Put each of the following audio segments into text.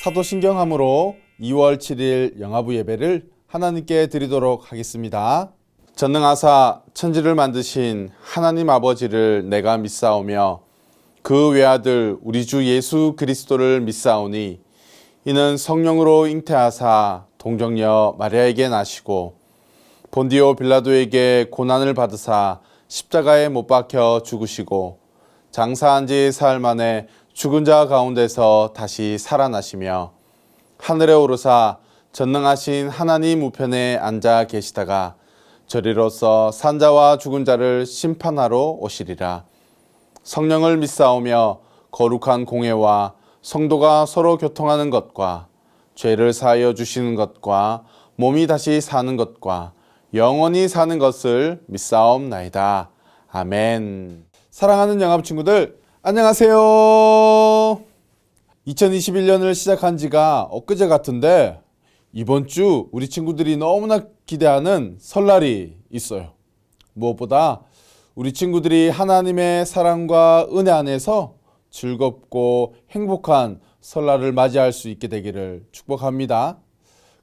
사도신경함으로 2월 7일 영화부 예배를 하나님께 드리도록 하겠습니다. 전능하사 천지를 만드신 하나님 아버지를 내가 믿사오며 그 외아들 우리 주 예수 그리스도를 믿사오니 이는 성령으로 잉태하사 동정녀 마리아에게 나시고 본디오 빌라도에게 고난을 받으사 십자가에 못 박혀 죽으시고 장사한 지 사흘 만에 죽은 자 가운데서 다시 살아나시며 하늘에 오르사 전능하신 하나님 우편에 앉아 계시다가 저리로서 산자와 죽은 자를 심판하러 오시리라. 성령을 믿사오며 거룩한 공회와 성도가 서로 교통하는 것과 죄를 사하여 주시는 것과 몸이 다시 사는 것과 영원히 사는 것을 믿사옵나이다. 아멘. 사랑하는 영합 친구들, 안녕하세요. 2021년을 시작한 지가 엊그제 같은데 이번 주 우리 친구들이 너무나 기대하는 설날이 있어요. 무엇보다 우리 친구들이 하나님의 사랑과 은혜 안에서 즐겁고 행복한 설날을 맞이할 수 있게 되기를 축복합니다.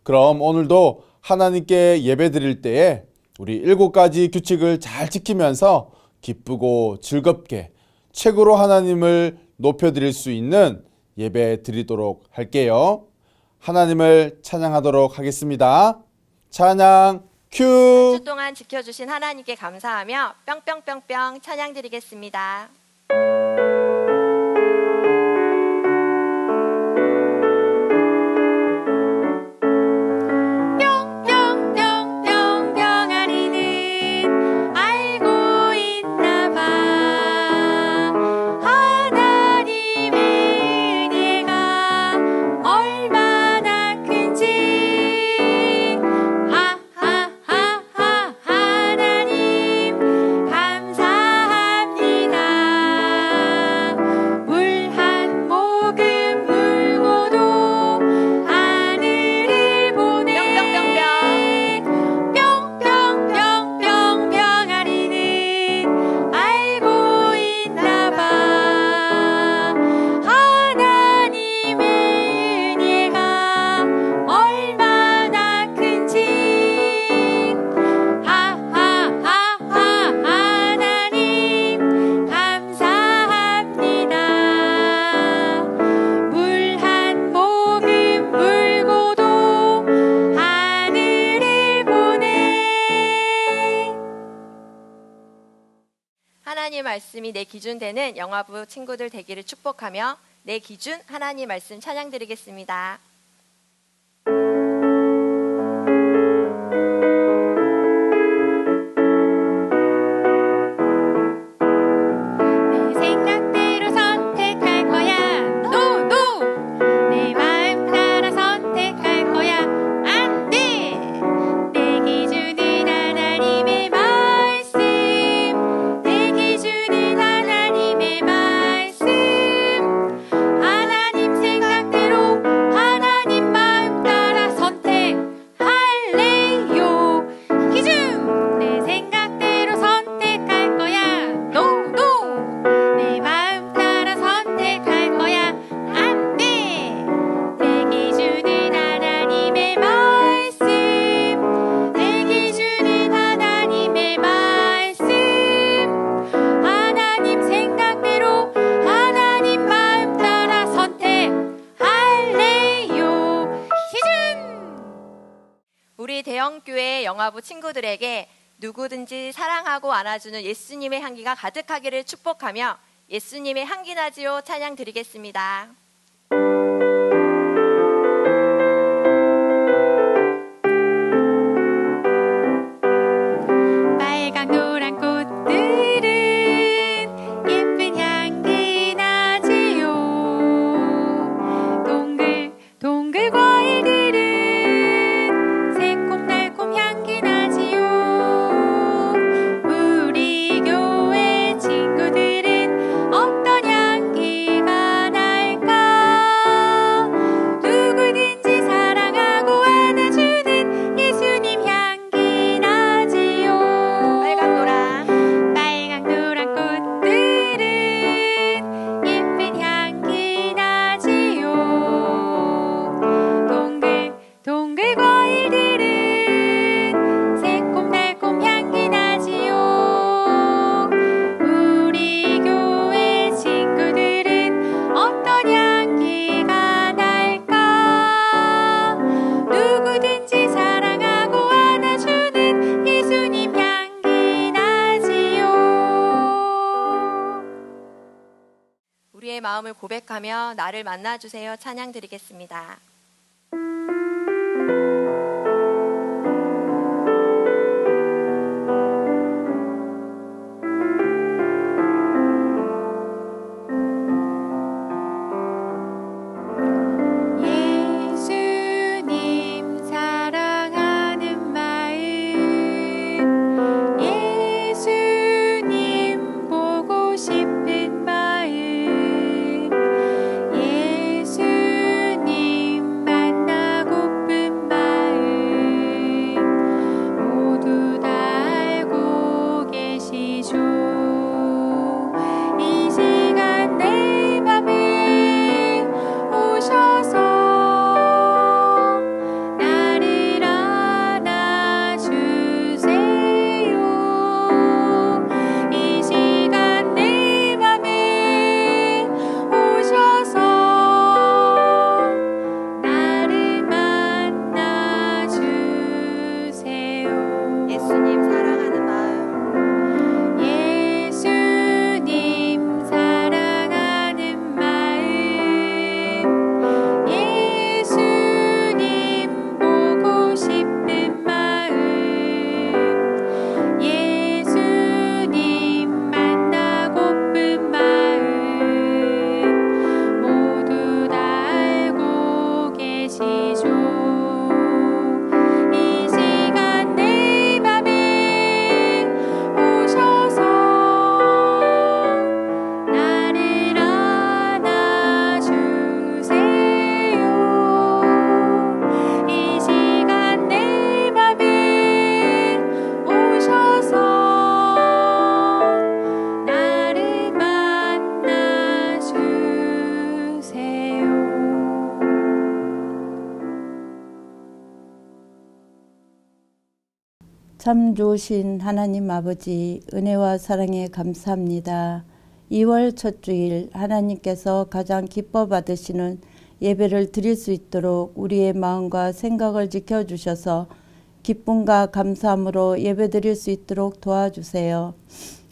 그럼 오늘도 하나님께 예배 드릴 때에 우리 7가지 규칙을 잘 지키면서 기쁘고 즐겁게 최고로 하나님을 높여드릴 수 있는 예배 드리도록 할게요. 하나님을 찬양하도록 하겠습니다. 찬양 큐! 한 주 동안 지켜주신 하나님께 감사하며 뿅뿅뿅뿅 찬양 드리겠습니다. 하나님 말씀이 내 기준 되는 영화부 친구들 되기를 축복하며 내 기준 하나님 말씀 찬양 드리겠습니다. 우리 대형교회 영화부 친구들에게 누구든지 사랑하고 안아주는 예수님의 향기가 가득하기를 축복하며 예수님의 향기 나지요 찬양 드리겠습니다. 친구들은 어떤 향기가 날까? 나의 마음을 고백하며 나를 만나주세요. 찬양 드리겠습니다. 참 좋으신 하나님 아버지, 은혜와 사랑에 감사합니다. 2월 첫 주일 하나님께서 가장 기뻐 받으시는 예배를 드릴 수 있도록 우리의 마음과 생각을 지켜주셔서 기쁨과 감사함으로 예배 드릴 수 있도록 도와주세요.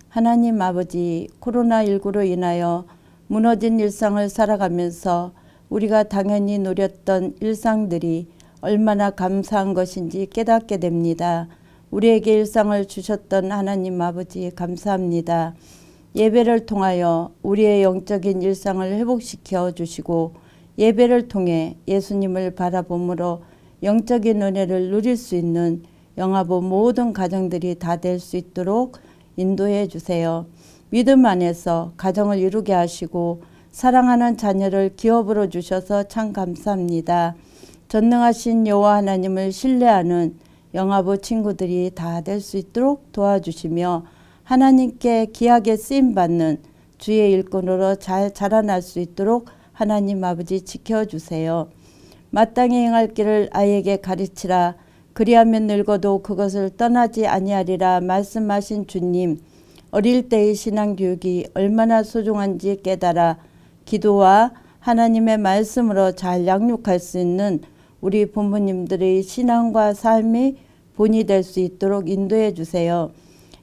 하나님 아버지, 코로나19로 인하여 무너진 일상을 살아가면서 우리가 당연히 누렸던 일상들이 얼마나 감사한 것인지 깨닫게 됩니다. 우리에게 일상을 주셨던 하나님 아버지 감사합니다. 예배를 통하여 우리의 영적인 일상을 회복시켜 주시고 예배를 통해 예수님을 바라봄으로 영적인 은혜를 누릴 수 있는 영화부 모든 가정들이 다 될 수 있도록 인도해 주세요. 믿음 안에서 가정을 이루게 하시고 사랑하는 자녀를 기업으로 주셔서 참 감사합니다. 전능하신 여호와 하나님을 신뢰하는 영화부 친구들이 다 될 수 있도록 도와주시며 하나님께 귀하게 쓰임받는 주의 일꾼으로 잘 자라날 수 있도록 하나님 아버지 지켜주세요. 마땅히 행할 길을 아이에게 가르치라. 그리하면 늙어도 그것을 떠나지 아니하리라 말씀하신 주님, 어릴 때의 신앙교육이 얼마나 소중한지 깨달아 기도와 하나님의 말씀으로 잘 양육할 수 있는 우리 부모님들의 신앙과 삶이 본이 될 수 있도록 인도해 주세요.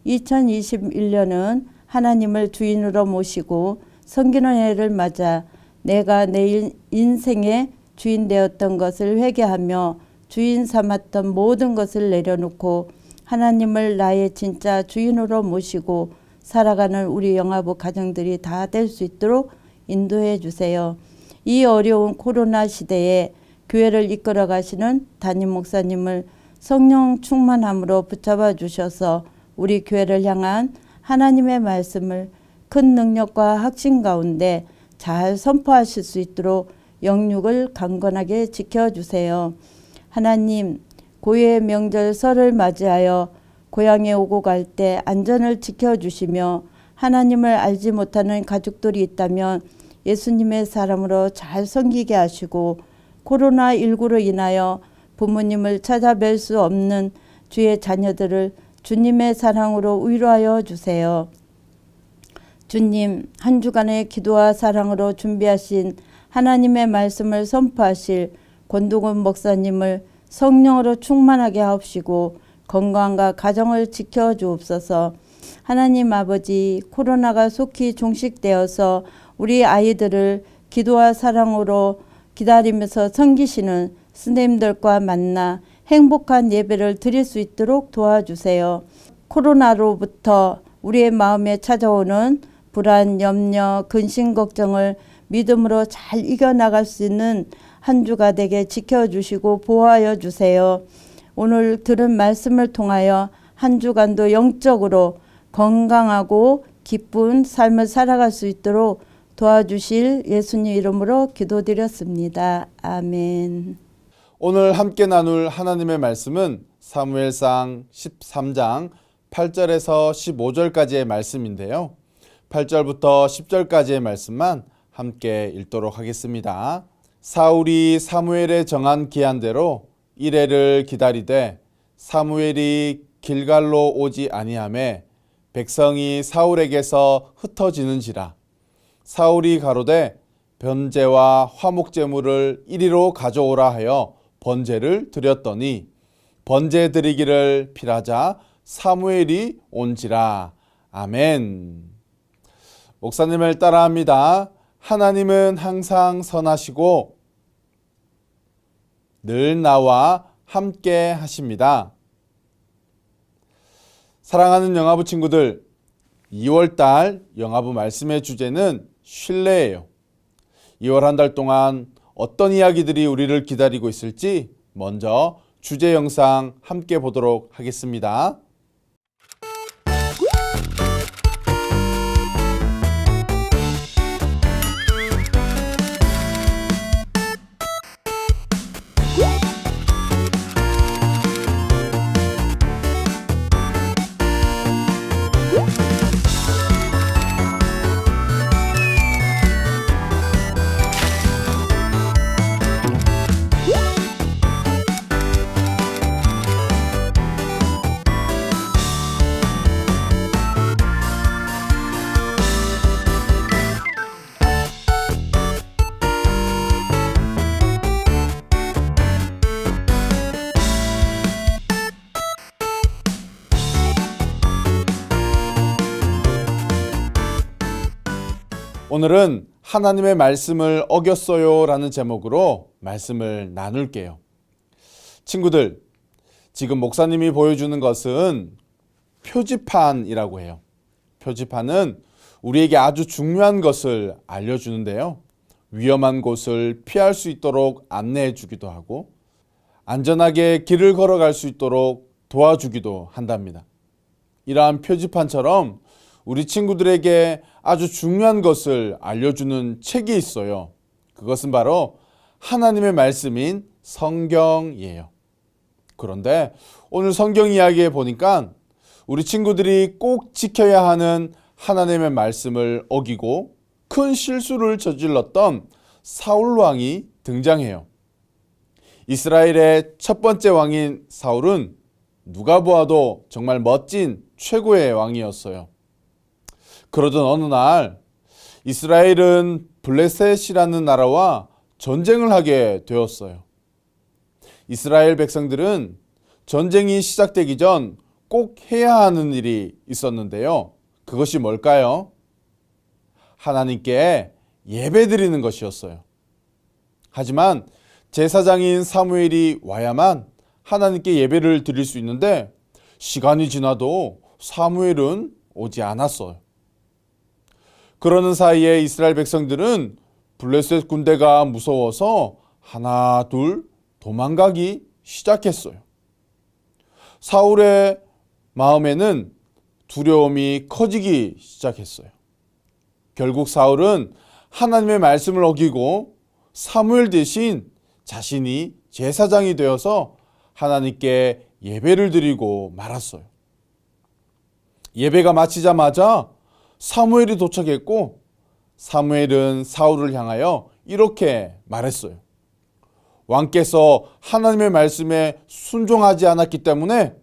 2021년은 하나님을 주인으로 모시고 섬기는 해를 맞아 내가 내 인생의 주인 되었던 것을 회개하며 주인 삼았던 모든 것을 내려놓고 하나님을 나의 진짜 주인으로 모시고 살아가는 우리 영화부 가정들이 다 될 수 있도록 인도해 주세요. 이 어려운 코로나 시대에 교회를 이끌어 가시는 담임 목사님을 성령 충만함으로 붙잡아 주셔서 우리 교회를 향한 하나님의 말씀을 큰 능력과 확신 가운데 잘 선포하실 수 있도록 영육을 강건하게 지켜주세요. 하나님, 고유의 명절 설을 맞이하여 고향에 오고 갈 때 안전을 지켜주시며 하나님을 알지 못하는 가족들이 있다면 예수님의 사람으로 잘 섬기게 하시고 코로나19로 인하여 부모님을 찾아뵐 수 없는 주의 자녀들을 주님의 사랑으로 위로하여 주세요. 주님, 한 주간의 기도와 사랑으로 준비하신 하나님의 말씀을 선포하실 권두근 목사님을 성령으로 충만하게 하옵시고 건강과 가정을 지켜주옵소서. 하나님 아버지, 코로나가 속히 종식되어서 우리 아이들을 기도와 사랑으로 기다리면서 섬기시는 스님들과 만나 행복한 예배를 드릴 수 있도록 도와주세요. 코로나로부터 우리의 마음에 찾아오는 불안, 염려, 근심, 걱정을 믿음으로 잘 이겨나갈 수 있는 한 주가 되게 지켜주시고 보호하여 주세요. 오늘 들은 말씀을 통하여 한 주간도 영적으로 건강하고 기쁜 삶을 살아갈 수 있도록 도와주실 예수님 이름으로 기도드렸습니다. 아멘. 오늘 함께 나눌 하나님의 말씀은 사무엘상 13장 8절에서 15절까지의 말씀인데요. 8절부터 10절까지의 말씀만 함께 읽도록 하겠습니다. 사울이 사무엘의 정한 기한대로 이레를 기다리되 사무엘이 길갈로 오지 아니하매 백성이 사울에게서 흩어지는지라. 사울이 가로되 번제와 화목제물을 이리로 가져오라 하여 번제를 드렸더니 번제 드리기를 필하자 사무엘이 온지라. 아멘. 목사님을 따라합니다. 하나님은 항상 선하시고 늘 나와 함께 하십니다. 사랑하는 영화부 친구들, 2월달 영화부 말씀의 주제는 신뢰예요. 2월 한 달 동안 어떤 이야기들이 우리를 기다리고 있을지 먼저 주제 영상 함께 보도록 하겠습니다. 오늘은 하나님의 말씀을 어겼어요 라는 제목으로 말씀을 나눌게요. 친구들, 지금 목사님이 보여주는 것은 표지판이라고 해요. 표지판은 우리에게 아주 중요한 것을 알려주는데요. 위험한 곳을 피할 수 있도록 안내해 주기도 하고 안전하게 길을 걸어갈 수 있도록 도와주기도 한답니다. 이러한 표지판처럼 우리 친구들에게 아주 중요한 것을 알려주는 책이 있어요. 그것은 바로 하나님의 말씀인 성경이에요. 그런데 오늘 성경 이야기에 보니까 우리 친구들이 꼭 지켜야 하는 하나님의 말씀을 어기고 큰 실수를 저질렀던 사울 왕이 등장해요. 이스라엘의 첫 번째 왕인 사울은 누가 보아도 정말 멋진 최고의 왕이었어요. 그러던 어느 날 이스라엘은 블레셋이라는 나라와 전쟁을 하게 되었어요. 이스라엘 백성들은 전쟁이 시작되기 전 꼭 해야 하는 일이 있었는데요. 그것이 뭘까요? 하나님께 예배드리는 것이었어요. 하지만 제사장인 사무엘이 와야만 하나님께 예배를 드릴 수 있는데 시간이 지나도 사무엘은 오지 않았어요. 그러는 사이에 이스라엘 백성들은 블레셋 군대가 무서워서 하나 둘 도망가기 시작했어요. 사울의 마음에는 두려움이 커지기 시작했어요. 결국 사울은 하나님의 말씀을 어기고 사무엘 대신 자신이 제사장이 되어서 하나님께 예배를 드리고 말았어요. 예배가 마치자마자 사무엘이 도착했고 사무엘은 사울을 향하여 이렇게 말했어요. 왕께서 하나님의 말씀에 순종하지 않았기 때문에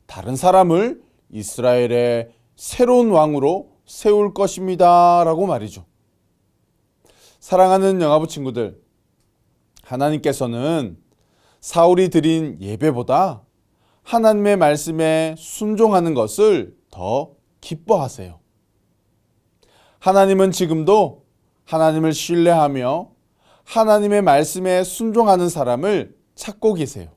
다른 사람을 이스라엘의 새로운 왕으로 세울 것입니다 라고 말이죠. 사랑하는 영화부 친구들, 하나님께서는 사울이 드린 예배보다 하나님의 말씀에 순종하는 것을 더 기뻐하세요. 하나님은 지금도 하나님을 신뢰하며 하나님의 말씀에 순종하는 사람을 찾고 계세요.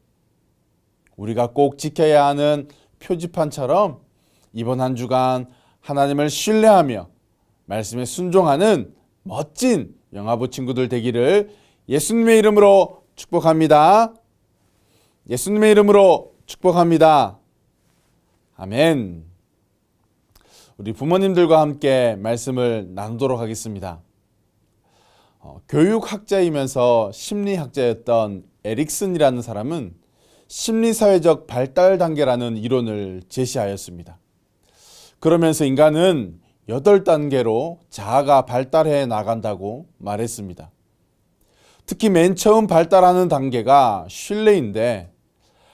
우리가 꼭 지켜야 하는 표지판처럼 이번 한 주간 하나님을 신뢰하며 말씀에 순종하는 멋진 영화부 친구들 되기를 예수님의 이름으로 축복합니다. 예수님의 이름으로 축복합니다. 아멘. 우리 부모님들과 함께 말씀을 나누도록 하겠습니다. 교육학자이면서 심리학자였던 에릭슨이라는 사람은 심리사회적 발달 단계라는 이론을 제시하였습니다. 그러면서 인간은 8단계로 자아가 발달해 나간다고 말했습니다. 특히 맨 처음 발달하는 단계가 신뢰인데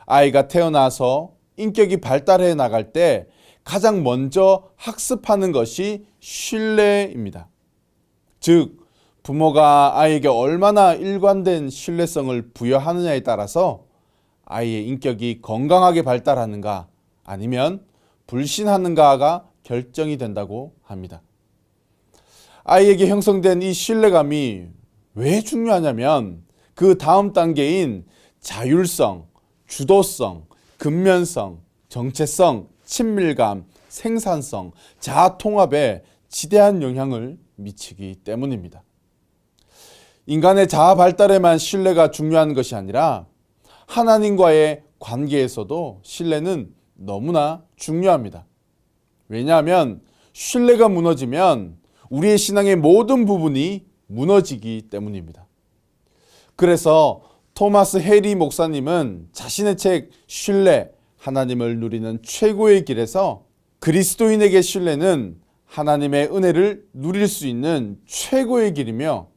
아이가 태어나서 인격이 발달해 나갈 때 가장 먼저 학습하는 것이 신뢰입니다. 즉, 부모가 아이에게 얼마나 일관된 신뢰성을 부여하느냐에 따라서 아이의 인격이 건강하게 발달하는가 아니면 불신하는가가 결정이 된다고 합니다. 아이에게 형성된 이 신뢰감이 왜 중요하냐면 그 다음 단계인 자율성, 주도성, 근면성, 정체성, 친밀감, 생산성, 자아 통합에 지대한 영향을 미치기 때문입니다. 인간의 자아 발달에만 신뢰가 중요한 것이 아니라 하나님과의 관계에서도 신뢰는 너무나 중요합니다. 왜냐하면 신뢰가 무너지면 우리의 신앙의 모든 부분이 무너지기 때문입니다. 그래서 토마스 해리 목사님은 자신의 책 신뢰, 하나님을 누리는 최고의 길에서 그리스도인에게 신뢰는 하나님의 은혜를 누릴 수 있는 최고의 길이며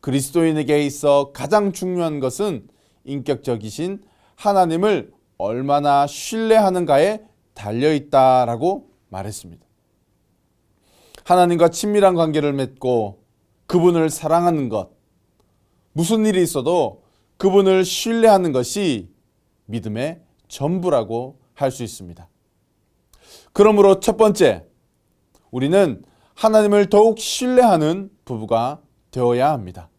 그리스도인에게 있어 가장 중요한 것은 인격적이신 하나님을 얼마나 신뢰하는가에 달려있다라고 말했습니다. 하나님과 친밀한 관계를 맺고 그분을 사랑하는 것, 무슨 일이 있어도 그분을 신뢰하는 것이 믿음의 전부라고 할 수 있습니다. 그러므로 첫 번째, 우리는 하나님을 더욱 신뢰하는 부부가 되어야 합니다.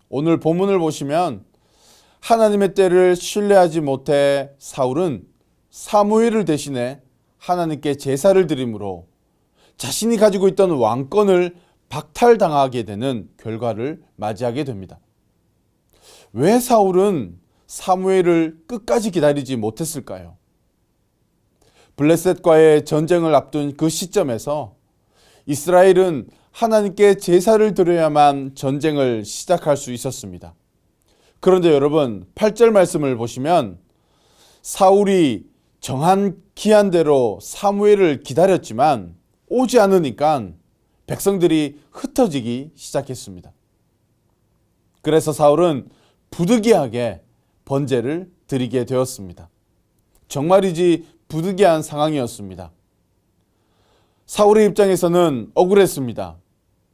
오늘 본문을 보시면 하나님의 때를 신뢰하지 못해 사울은 사무엘을 대신해 하나님께 제사를 드림으로 자신이 가지고 있던 왕권을 박탈당하게 되는 결과를 맞이하게 됩니다. 왜 사울은 사무엘을 끝까지 기다리지 못했을까요? 블레셋과의 전쟁을 앞둔 그 시점에서 이스라엘은 하나님께 제사를 드려야만 전쟁을 시작할 수 있었습니다. 그런데 여러분 8절 말씀을 보시면 사울이 정한 기한대로 사무엘을 기다렸지만 오지 않으니까 백성들이 흩어지기 시작했습니다. 그래서 사울은 부득이하게 번제를 드리게 되었습니다. 정말이지 부득이한 상황이었습니다. 사울의 입장에서는 억울했습니다.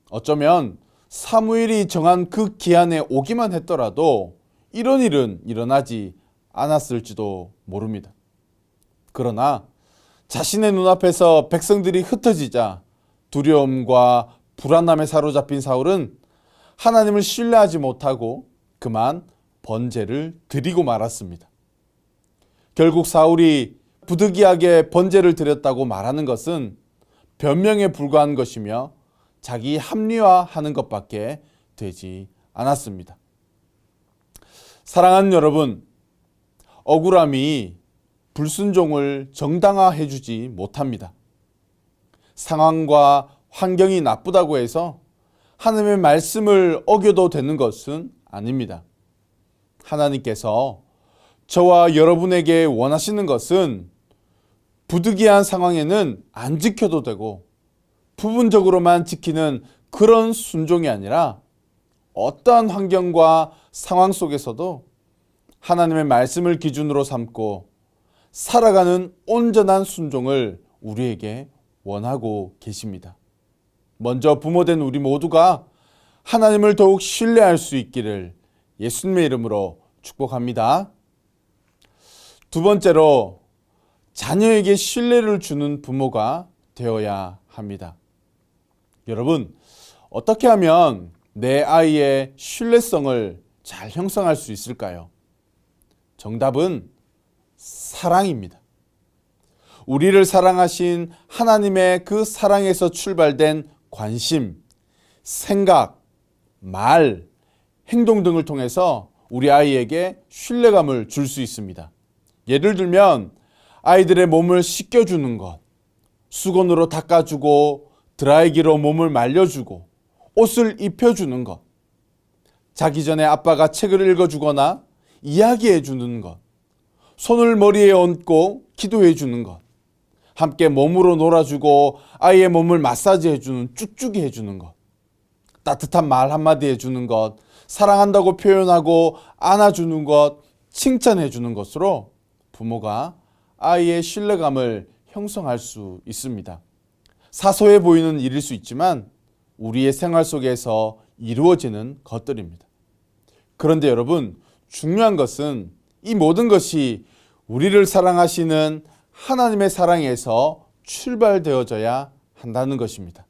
어쩌면 사무엘이 정한 그 기한에 오기만 했더라도 이런 일은 일어나지 않았을지도 모릅니다. 그러나 자신의 눈앞에서 백성들이 흩어지자 두려움과 불안함에 사로잡힌 사울은 하나님을 신뢰하지 못하고 그만 번제를 드리고 말았습니다. 결국 사울이 부득이하게 번제를 드렸다고 말하는 것은 변명에 불과한 것이며 자기 합리화하는 것밖에 되지 않았습니다. 사랑하는 여러분, 억울함이 불순종을 정당화해 주지 못합니다. 상황과 환경이 나쁘다고 해서 하나님의 말씀을 어겨도 되는 것은 아닙니다. 하나님께서 저와 여러분에게 원하시는 것은 부득이한 상황에는 안 지켜도 되고 부분적으로만 지키는 그런 순종이 아니라 어떠한 환경과 상황 속에서도 하나님의 말씀을 기준으로 삼고 살아가는 온전한 순종을 우리에게 원하고 계십니다. 먼저 부모된 우리 모두가 하나님을 더욱 신뢰할 수 있기를 예수님의 이름으로 축복합니다. 두 번째로 자녀에게 신뢰를 주는 부모가 되어야 합니다. 여러분, 어떻게 하면 내 아이의 신뢰성을 잘 형성할 수 있을까요? 정답은 사랑입니다. 우리를 사랑하신 하나님의 그 사랑에서 출발된 관심, 생각, 말, 행동 등을 통해서 우리 아이에게 신뢰감을 줄 수 있습니다. 예를 들면 아이들의 몸을 씻겨주는 것, 수건으로 닦아주고 드라이기로 몸을 말려주고 옷을 입혀주는 것, 자기 전에 아빠가 책을 읽어주거나 이야기해주는 것, 손을 머리에 얹고 기도해주는 것, 함께 몸으로 놀아주고 아이의 몸을 마사지해주는 쭉쭉이 해주는 것, 따뜻한 말 한마디 해주는 것, 사랑한다고 표현하고 안아주는 것, 칭찬해주는 것으로 부모가 아이의 신뢰감을 형성할 수 있습니다. 사소해 보이는 일일 수 있지만 우리의 생활 속에서 이루어지는 것들입니다. 그런데 여러분, 중요한 것은 이 모든 것이 우리를 사랑하시는 하나님의 사랑에서 출발되어져야 한다는 것입니다.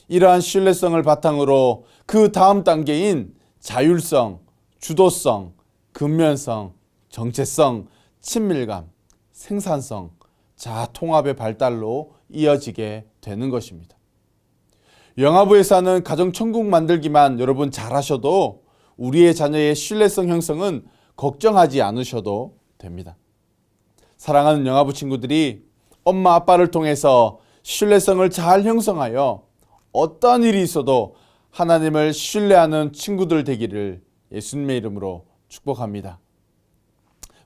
이러한 신뢰성을 바탕으로 그 다음 단계인 자율성, 주도성, 근면성, 정체성, 친밀감, 생산성, 자아 통합의 발달로 이어지게 되는 것입니다. 영화부에서 하는 가정천국 만들기만 여러분 잘하셔도 우리의 자녀의 신뢰성 형성은 걱정하지 않으셔도 됩니다. 사랑하는 영화부 친구들이 엄마 아빠를 통해서 신뢰성을 잘 형성하여 어떤 일이 있어도 하나님을 신뢰하는 친구들 되기를 예수님의 이름으로 축복합니다.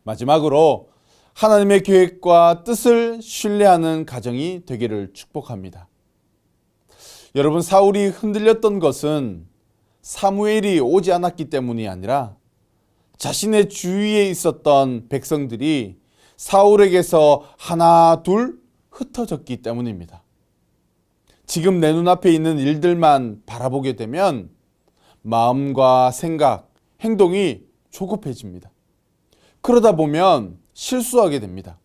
마지막으로 하나님의 계획과 뜻을 신뢰하는 가정이 되기를 축복합니다. 여러분, 사울이 흔들렸던 것은 사무엘이 오지 않았기 때문이 아니라 자신의 주위에 있었던 백성들이 사울에게서 하나 둘 흩어졌기 때문입니다. 지금 내 눈앞에 있는 일들만 바라보게 되면 마음과 생각, 행동이 조급해집니다. 그러다 보면 실수하게 됩니다.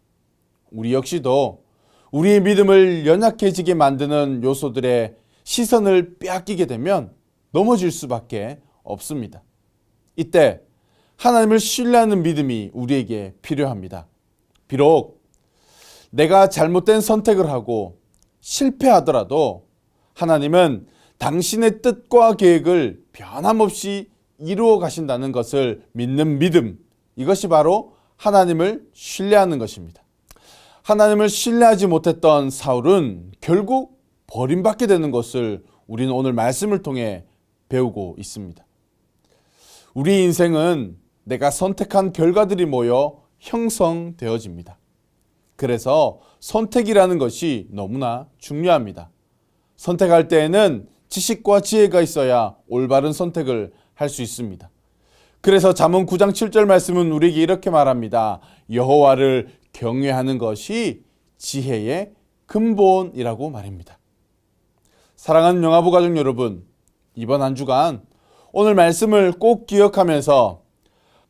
우리 역시도 우리의 믿음을 연약해지게 만드는 요소들의 시선을 빼앗기게 되면 넘어질 수밖에 없습니다. 이때 하나님을 신뢰하는 믿음이 우리에게 필요합니다. 비록 내가 잘못된 선택을 하고 실패하더라도 하나님은 당신의 뜻과 계획을 변함없이 이루어 가신다는 것을 믿는 믿음, 이것이 바로 하나님을 신뢰하는 것입니다. 하나님을 신뢰하지 못했던 사울은 결국 버림받게 되는 것을 우리는 오늘 말씀을 통해 배우고 있습니다. 우리 인생은 내가 선택한 결과들이 모여 형성되어집니다. 그래서 선택이라는 것이 너무나 중요합니다. 선택할 때에는 지식과 지혜가 있어야 올바른 선택을 할 수 있습니다. 그래서 잠언 9장 7절 말씀은 우리에게 이렇게 말합니다. 여호와를 경외하는 것이 지혜의 근본이라고 말입니다. 사랑하는 영화부 가족 여러분, 이번 한 주간 오늘 말씀을 꼭 기억하면서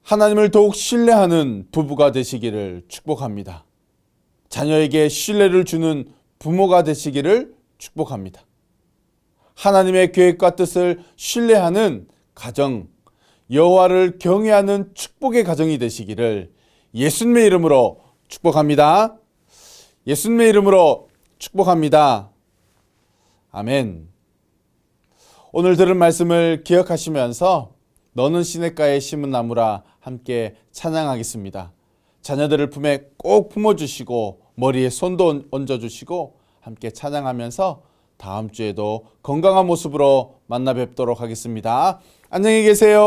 하나님을 더욱 신뢰하는 부부가 되시기를 축복합니다. 자녀에게 신뢰를 주는 부모가 되시기를 축복합니다. 하나님의 계획과 뜻을 신뢰하는 가정, 여호와를 경외하는 축복의 가정이 되시기를 예수님의 이름으로 축복합니다. 예수님의 이름으로 축복합니다. 아멘. 오늘 들은 말씀을 기억하시면서 너는 시냇가에 심은 나무라 함께 찬양하겠습니다. 자녀들을 품에 꼭 품어주시고 머리에 손도 얹어주시고 함께 찬양하면서 다음 주에도 건강한 모습으로 만나 뵙도록 하겠습니다. 안녕히 계세요.